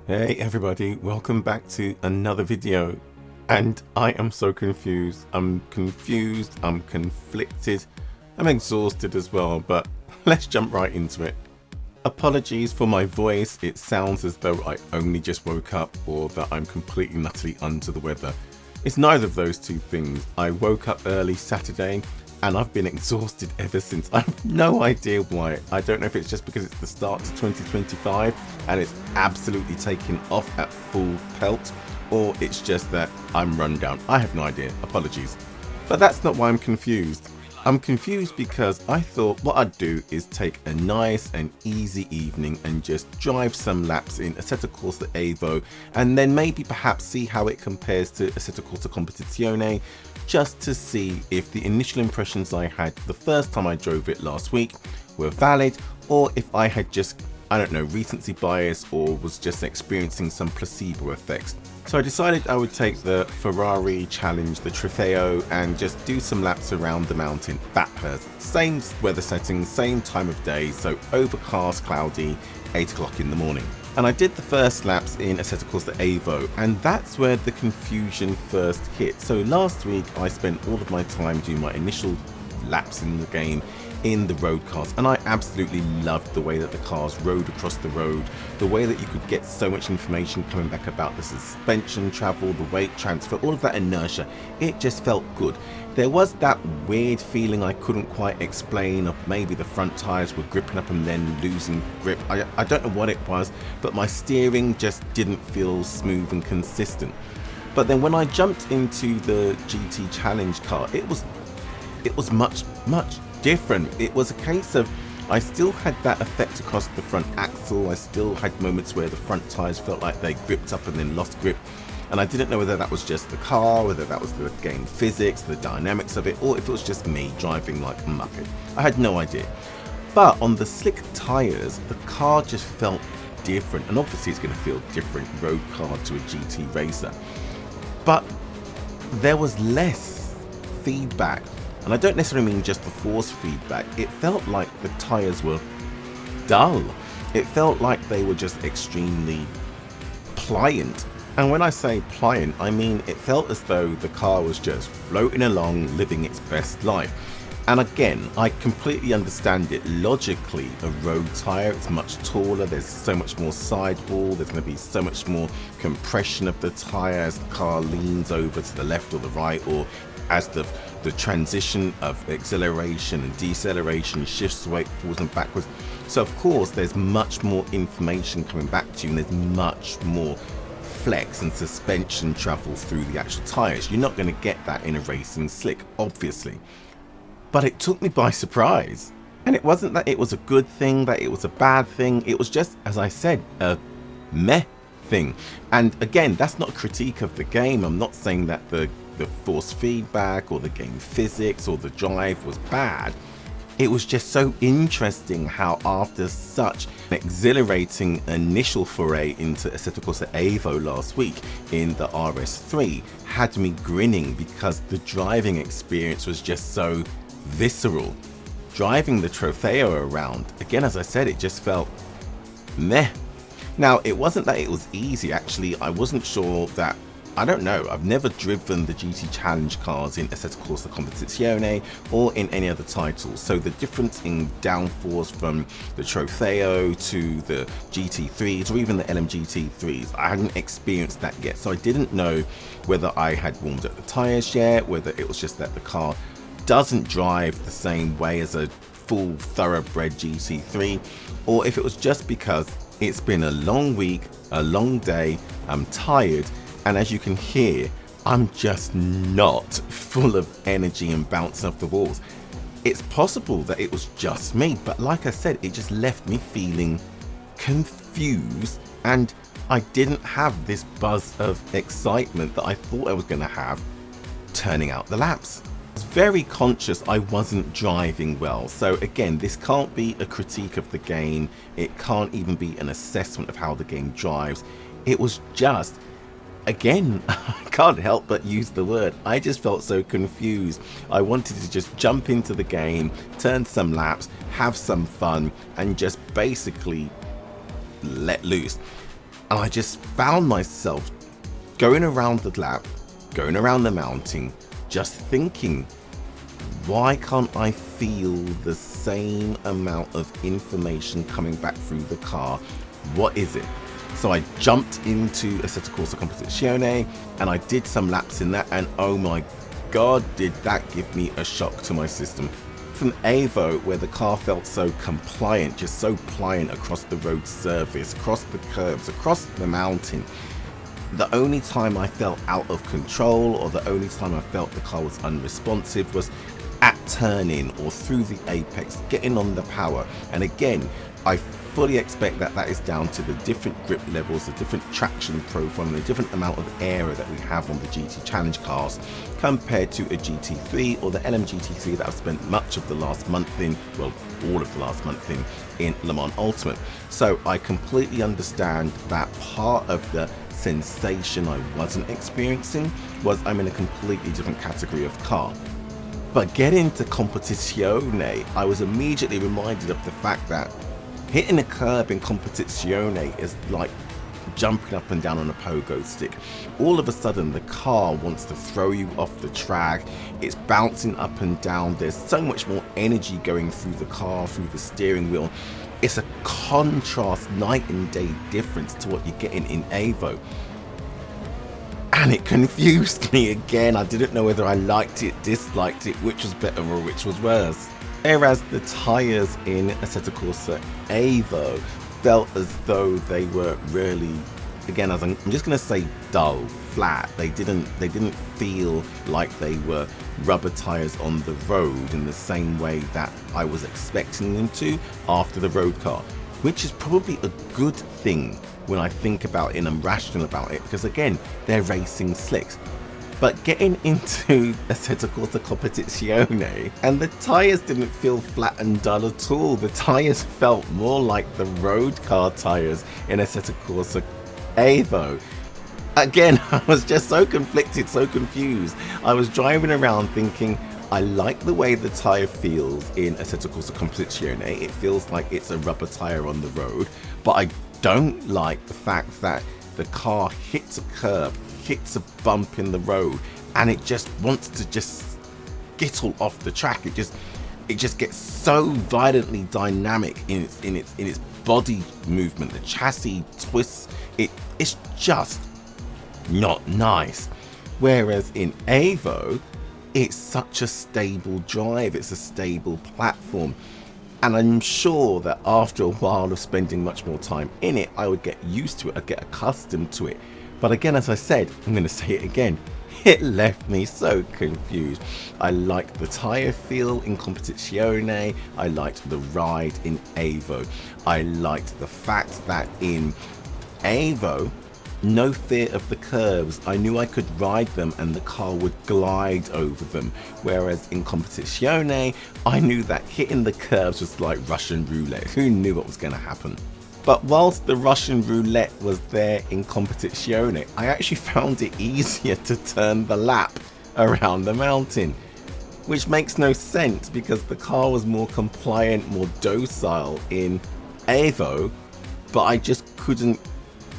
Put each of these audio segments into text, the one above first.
Hey everybody, welcome back to another video. And I am so confused. I'm conflicted, I'm exhausted as well, but let's jump right into it. Apologies for my voice, it sounds as though I only just woke up or that I'm completely and utterly under the weather. It's neither of those two things. I woke up early Saturday and I've been exhausted ever since. I have no idea why. I don't know if it's just because it's the start to 2025 and it's absolutely taken off at full pelt, or it's just that I'm run down. I have no idea. Apologies. But that's not why I'm confused. I'm confused because I thought what I'd do is take a nice and easy evening and just drive some laps in Assetto Corsa Evo and then maybe perhaps see how it compares to Assetto Corsa Competizione, just to see if the initial impressions I had the first time I drove it last week were valid, or if I had just, I don't know, recency bias or was just experiencing some placebo effects. So I decided I would take the Ferrari Challenge, the Trofeo, and just do some laps around the mountain. Bathurst, same weather settings, same time of day, so overcast, cloudy, 8 o'clock in the morning. And I did the first laps in Assetto Corsa Evo, and that's where the confusion first hit. So last week I spent all of my time doing my initial laps in the game in the road cars, and I absolutely loved the way that the cars rode across the road, the way that you could get so much information coming back about the suspension travel, the weight transfer, all of that inertia. It just felt good. There was that weird feeling I couldn't quite explain of maybe the front tires were gripping up and then losing grip. I don't know what it was, but my steering just didn't feel smooth and consistent. But then when I jumped into the GT Challenge car, it was much different. It was a case of I still had that effect across the front axle. I still had moments where the front tires felt like they gripped up and then lost grip, and I didn't know whether that was just the car, whether that was the game physics, the dynamics of it, or if it was just me driving like a muppet. I had no idea. But on the slick tires, the car just felt different, and obviously it's going to feel different road car to a GT racer, but there was less feedback. And I don't necessarily mean just the force feedback. It felt like the tires were dull. It felt like they were just extremely pliant. And when I say pliant, I mean it felt as though the car was just floating along, living its best life. And again, I completely understand it logically. A road tire, it's much taller, there's so much more sidewall, there's going to be so much more compression of the tire as the car leans over to the left or the right, or as the transition of acceleration and deceleration shifts weight forwards and backwards. So of course there's much more information coming back to you, and there's much more flex and suspension travel through the actual tires. You're not going to get that in a racing slick, obviously. But it took me by surprise. And it wasn't that it was a good thing, that it was a bad thing. It was just, as I said, a meh thing. And again, that's not a critique of the game. I'm not saying that the force feedback or the game physics or the drive was bad. It was just so interesting how after such an exhilarating initial foray into Assetto Corsa Evo last week in the RS3 had me grinning, because the driving experience was just so visceral. Driving the Trofeo around, again, as I said, it just felt meh. Now, it wasn't that it was easy. Actually, I wasn't sure that, I don't know, I've never driven the GT Challenge cars in Assetto Corsa Competizione or in any other titles, so the difference in downforce from the Trofeo to the GT3s or even the LMGT3s, I hadn't experienced that yet, so I didn't know whether I had warmed up the tyres yet, whether it was just that the car doesn't drive the same way as a full thoroughbred GT3, or if it was just because it's been a long week, a long day, I'm tired, and as you can hear, I'm just not full of energy and bouncing off the walls. It's possible that it was just me, but like I said, it just left me feeling confused, and I didn't have this buzz of excitement that I thought I was going to have turning out the laps. I was very conscious I wasn't driving well, so again, this can't be a critique of the game, it can't even be an assessment of how the game drives. It was just, again, I can't help but use the word, I just felt so confused. I wanted to just jump into the game, turn some laps, have some fun, and just basically let loose. And I just found myself going around the lap, going around the mounting, just thinking, why can't I feel the same amount of information coming back through the car? What is it? So I jumped into Assetto Corsa Competizione and I did some laps in that, and oh my god, did that give me a shock to my system. From Evo, where the car felt so compliant, just so pliant across the road surface, across the curbs, across the mountain, the only time I felt out of control, or the only time I felt the car was unresponsive, was at turn-in or through the apex, getting on the power. And again, I fully expect that that is down to the different grip levels, the different traction profile, and the different amount of area that we have on the GT Challenge cars compared to a GT3 or the LMGT3 that I've spent much of the last month in, well, all of the last month in Le Mans Ultimate. So I completely understand that part of the sensation I wasn't experiencing was I'm in a completely different category of car. But getting to Competizione, I was immediately reminded of the fact that hitting a curb in Competizione is like jumping up and down on a pogo stick. All of a sudden the car wants to throw you off the track, it's bouncing up and down, there's so much more energy going through the car, through the steering wheel. It's a contrast, night and day difference to what you're getting in Evo. And it confused me again. I didn't know whether I liked it, disliked it, which was better or which was worse. Whereas the tyres in Assetto Corsa Evo felt as though they were really, again, I'm just going to say dull, flat. They didn't feel like they were rubber tyres on the road in the same way that I was expecting them to after the road car, which is probably a good thing when I think about it and I'm rational about it, because again, they're racing slicks. But getting into Assetto Corsa Competizione, and the tyres didn't feel flat and dull at all. The tyres felt more like the road car tyres in Assetto Corsa Evo. Again, I was just so conflicted, so confused. I was driving around thinking, I like the way the tyre feels in Assetto Corsa Competizione. It feels like it's a rubber tyre on the road, but I don't like the fact that the car hits a curb, hits a bump in the road, and it just wants to just skittle off the track. It just gets so violently dynamic in its body movement. The chassis twists. It's just not nice. Whereas in Evo, it's such a stable drive. It's a stable platform. And I'm sure that after a while of spending much more time in it, I would get used to it, I'd get accustomed to it. But again, as I said, I'm going to say it again, it left me so confused. I liked the tyre feel in Competizione, I liked the ride in Evo. I liked the fact that in Evo, no fear of the curves. I knew I could ride them and the car would glide over them. Whereas in Competizione, I knew that hitting the curves was like Russian roulette. Who knew what was going to happen? But whilst the Russian roulette was there in Competizione, I actually found it easier to turn the lap around the mountain. Which makes no sense because the car was more compliant, more docile in Evo, but I just couldn't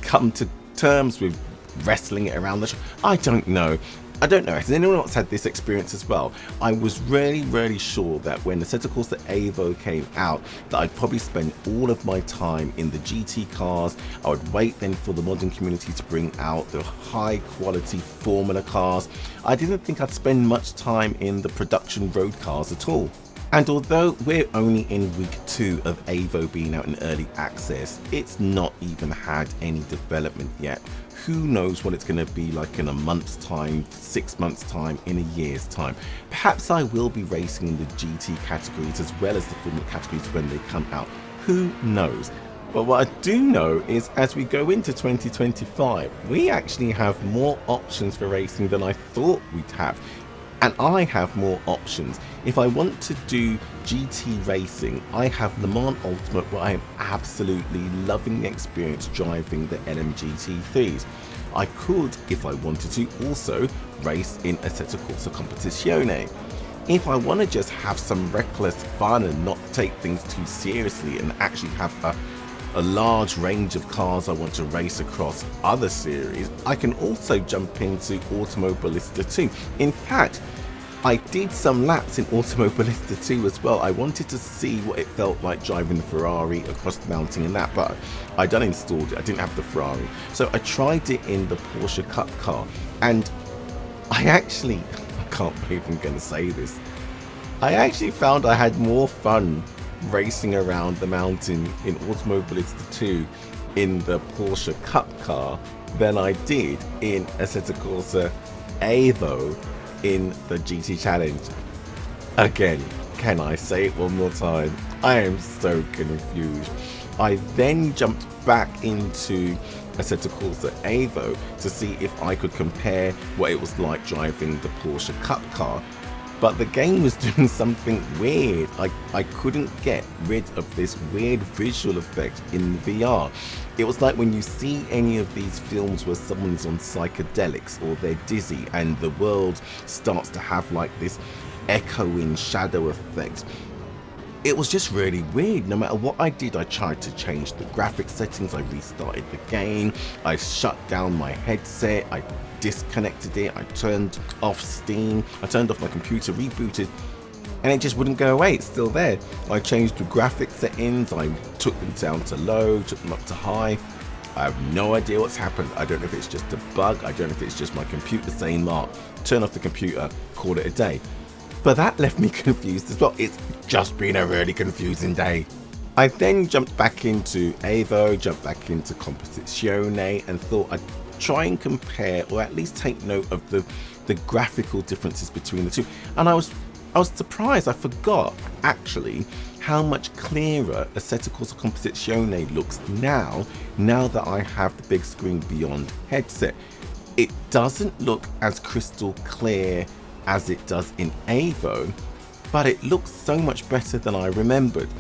come to terms with wrestling it around the track. I don't know. Has anyone else had this experience as well? I was really sure that when the Assetto Corsa Evo came out, that I'd probably spend all of my time in the GT cars. I would wait then for the modding community to bring out the high quality Formula cars. I didn't think I'd spend much time in the production road cars at all. And although we're only in week 2 of Evo being out in early access, it's not even had any development yet. Who knows what it's going to be like in a month's time, 6 months time, in a year's time. Perhaps I will be racing in the GT categories as well as the Formula categories when they come out. Who knows? But what I do know is as we go into 2025, we actually have more options for racing than I thought we'd have. And I have more options. If I want to do GT racing, I have Le Mans Ultimate, where I am absolutely loving the experience driving the LMGT3s. I could, if I wanted to, also race in Assetto Corsa Competizione. If I want to just have some reckless fun and not take things too seriously and actually have a a large range of cars I want to race across other series, I can also jump into Automobilista 2. In fact, I did some laps in Automobilista 2 as well. I wanted to see what it felt like driving the Ferrari across the mountain in that, but I done installed it. I didn't have the Ferrari. So I tried it in the Porsche Cup car, and I can't believe I'm going to say this, I actually found I had more fun racing around the mountain in Automobilista 2 in the Porsche Cup car than I did in Assetto Corsa Evo in the GT Challenge. Again, can I say it one more time? I am so confused. I then jumped back into Assetto Corsa Evo to see if I could compare what it was like driving the Porsche Cup car. But the game was doing something weird. I couldn't get rid of this weird visual effect in the VR. It was like when you see any of these films where someone's on psychedelics or they're dizzy and the world starts to have like this echoing shadow effect. It was just really weird. No matter what I did, I tried to change the graphics settings, I restarted the game, I shut down my headset, I disconnected it, I turned off Steam, I turned off my computer, rebooted, and it just wouldn't go away. It's still there. I changed the graphics settings, I took them down to low, took them up to high. I have no idea what's happened. I don't know if it's just a bug, I don't know if it's just my computer saying, Mark, turn off the computer, call it a day. But that left me confused as well. It's just been a really confusing day. I then jumped back into Evo, jumped back into Competizione, and thought I'd try and compare, or at least take note of the graphical differences between the two. And I was surprised. I forgot actually how much clearer Assetto Corsa Competizione looks now that I have the BigScreen Beyond headset. It doesn't look as crystal clear as it does in Evo, but it looks so much better than I remembered.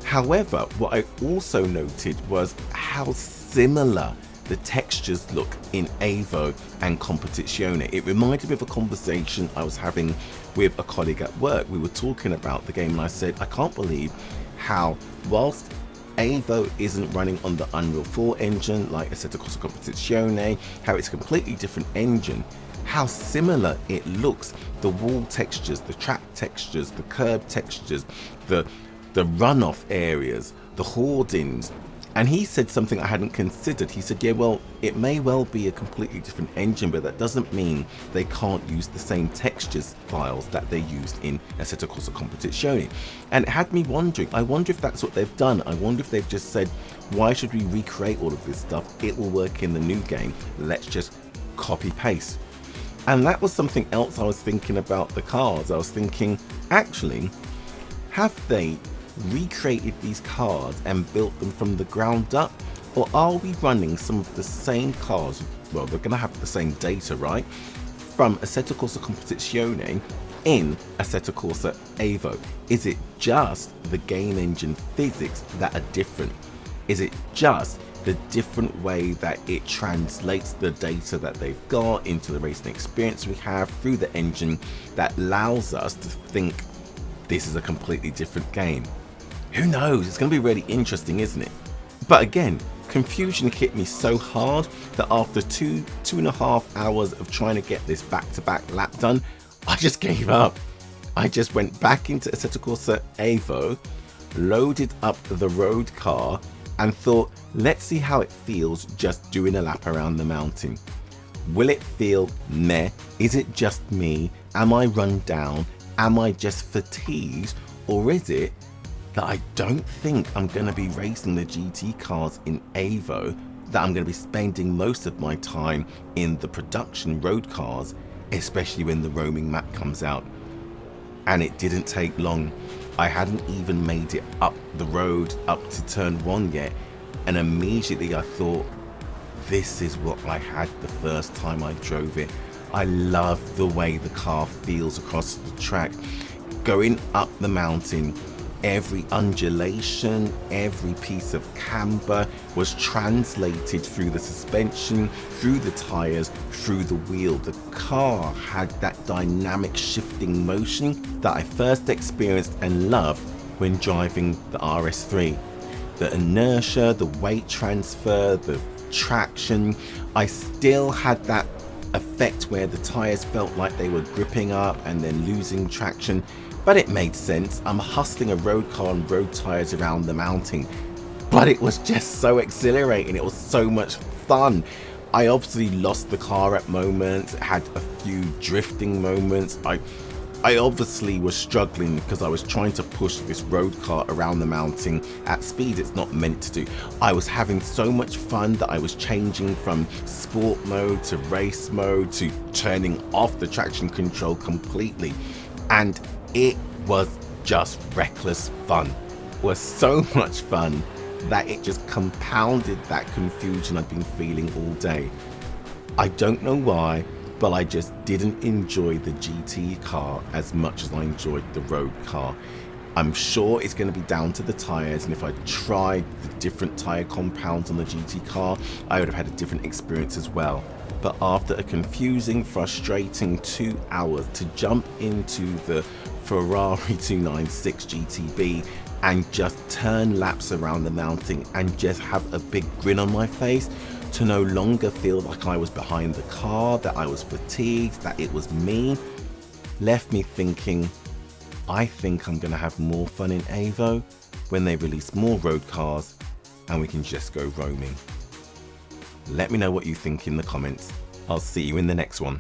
However, what I also noted was how similar the textures look in Evo and Competizione. It reminded me of a conversation I was having with a colleague at work. We were talking about the game and I said, I can't believe how, whilst Evo isn't running on the Unreal 4 engine like Assetto Corsa Competizione, how it's a completely different engine, how similar it looks. The wall textures, the track textures, the curb textures, the runoff areas, the hoardings. And he said something I hadn't considered. He said, yeah, well, it may well be a completely different engine, but that doesn't mean they can't use the same textures files that they used in Assetto Corsa Competizione. And it had me wondering, I wonder if that's what they've done. I wonder if they've just said, why should we recreate all of this stuff? It will work in the new game. Let's just copy paste. And that was something else I was thinking about the cars. I was thinking, actually, have they recreated these cars and built them from the ground up? Or are we running some of the same cars? Well, they're going to have the same data, right? From Assetto Corsa Competizione in Assetto Corsa Evo. Is it just the game engine physics that are different? Is it just the different way that it translates the data that they've got into the racing experience we have through the engine that allows us to think this is a completely different game? Who knows? It's going to be really interesting, isn't it? But again, confusion hit me so hard that after two and a half hours of trying to get this back-to-back lap done, I just gave up. I just went back into Assetto Corsa Evo, loaded up the road car, and thought, let's see how it feels just doing a lap around the mountain. Will it feel meh? Is it just me? Am I run down? Am I just fatigued? Or is it that I don't think I'm going to be racing the GT cars in Evo, that I'm going to be spending most of my time in the production road cars, especially when the roaming map comes out? And it didn't take long. I hadn't even made it up the road up to turn 1 yet, and immediately I thought, this is what I had the first time I drove it. I love the way the car feels across the track. Going up the mountain, every undulation, every piece of camber was translated through the suspension, through the tires, through the wheel. The car had that dynamic shifting motion that I first experienced and loved when driving the RS3. the inertia, the weight transfer, the traction. I still had that effect where the tires felt like they were gripping up and then losing traction, but it made sense. I'm hustling a road car on road tires around the mountain, but it was just so exhilarating. It was so much fun. I obviously lost the car at moments, had a few drifting moments. I obviously was struggling because I was trying to push this road car around the mountain at speed it's not meant to do. I was having so much fun that I was changing from sport mode to race mode to turning off the traction control completely. And it was just reckless fun. It was so much fun that it just compounded that confusion I'd been feeling all day. I don't know why, but I just didn't enjoy the GT car as much as I enjoyed the road car. I'm sure it's going to be down to the tires, and if I tried the different tire compounds on the GT car, I would have had a different experience as well. But after a confusing, frustrating 2 hours to jump into the Ferrari 296 GTB and just turn laps around the mountain and just have a big grin on my face, to no longer feel like I was behind the car, that I was fatigued, that it was me, left me thinking, I think I'm going to have more fun in Evo when they release more road cars and we can just go roaming. Let me know what you think in the comments. I'll see you in the next one.